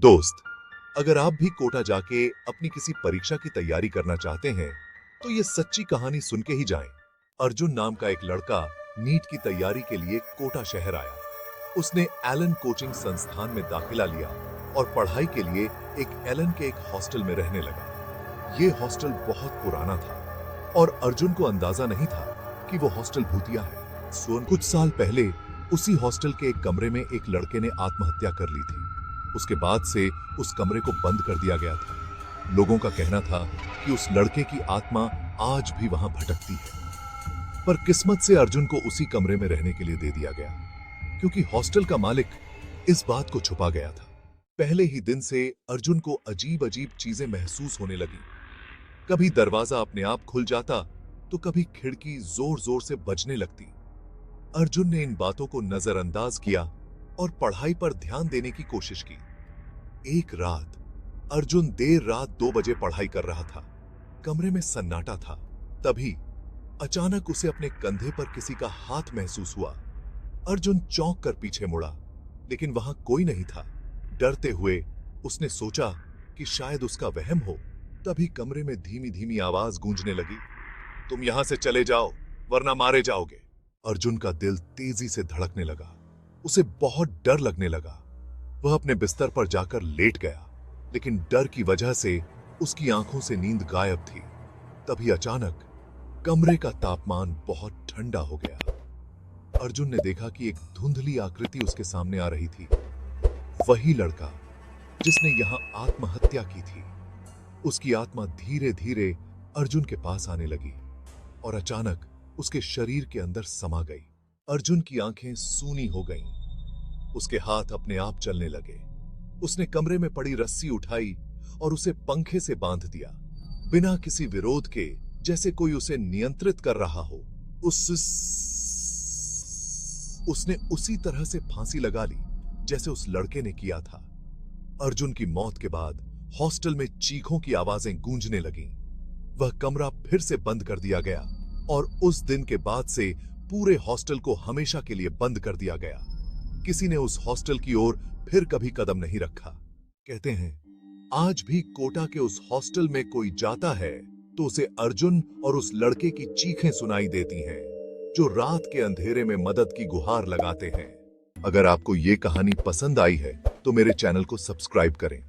दोस्त, अगर आप भी कोटा जाके अपनी किसी परीक्षा की तैयारी करना चाहते हैं, तो ये सच्ची कहानी सुन के ही जाएं। अर्जुन नाम का एक लड़का नीट की तैयारी के लिए कोटा शहर आया। उसने एलन कोचिंग संस्थान में दाखिला लिया और पढ़ाई के लिए एलन के एक हॉस्टल में रहने लगा। ये हॉस्टल बहुत पुराना था और अर्जुन को अंदाजा नहीं था कि वो हॉस्टल भूतिया है। कुछ साल पहले उसी हॉस्टल के एक कमरे में एक लड़के ने आत्महत्या कर ली थी। उसके बाद से उस कमरे को बंद कर दिया गया था। लोगों का कहना था कि उस लड़के की आत्मा आज भी वहां भटकती है। पर किस्मत से अर्जुन को उसी कमरे में रहने के लिए दे दिया गया, क्योंकि हॉस्टल का मालिक इस बात को छुपा गया था। पहले ही दिन से अर्जुन को अजीब अजीब चीजें महसूस होने लगी। कभी दरवाजा अपने आप खुल जाता तो कभी खिड़की जोर जोर से बजने लगती। अर्जुन ने इन बातों को नजरअंदाज किया और पढ़ाई पर ध्यान देने की कोशिश की। एक रात अर्जुन देर रात 2 बजे पढ़ाई कर रहा था। कमरे में सन्नाटा था। तभी अचानक उसे अपने कंधे पर किसी का हाथ महसूस हुआ। अर्जुन चौंक कर पीछे मुड़ा, लेकिन वहां कोई नहीं था। डरते हुए उसने सोचा कि शायद उसका वहम हो। तभी कमरे में धीमी धीमी आवाज गूंजने लगी, तुम यहां से चले जाओ वरना मारे जाओगे। अर्जुन का दिल तेजी से धड़कने लगा। उसे बहुत डर लगने लगा। वह अपने बिस्तर पर जाकर लेट गया, लेकिन डर की वजह से उसकी आंखों से नींद गायब थी। तभी अचानक कमरे का तापमान बहुत ठंडा हो गया। अर्जुन ने देखा कि एक धुंधली आकृति उसके सामने आ रही थी। वही लड़का जिसने यहां आत्महत्या की थी। उसकी आत्मा धीरे धीरे अर्जुन के पास आने लगी और अचानक उसके शरीर के अंदर समा गई। अर्जुन की आंखें सूनी हो गईं। उसके हाथ अपने आप चलने लगे। उसने कमरे में पड़ी रस्सी उठाई और उसे पंखे से बांध दिया, बिना किसी विरोध के, जैसे कोई उसे नियंत्रित कर रहा हो। उसने उसी तरह से फांसी लगा ली जैसे उस लड़के ने किया था। अर्जुन की मौत के बाद हॉस्टल में चीखों की आवाजें गूंजने लगीं। वह कमरा फिर से बंद कर दिया गया और उस दिन के बाद से पूरे हॉस्टल को हमेशा के लिए बंद कर दिया गया। किसी ने उस हॉस्टल की ओर फिर कभी कदम नहीं रखा। कहते हैं आज भी कोटा के उस हॉस्टल में कोई जाता है तो उसे अर्जुन और उस लड़के की चीखें सुनाई देती हैं, जो रात के अंधेरे में मदद की गुहार लगाते हैं। अगर आपको ये कहानी पसंद आई है तो मेरे चैनल को सब्सक्राइब करें।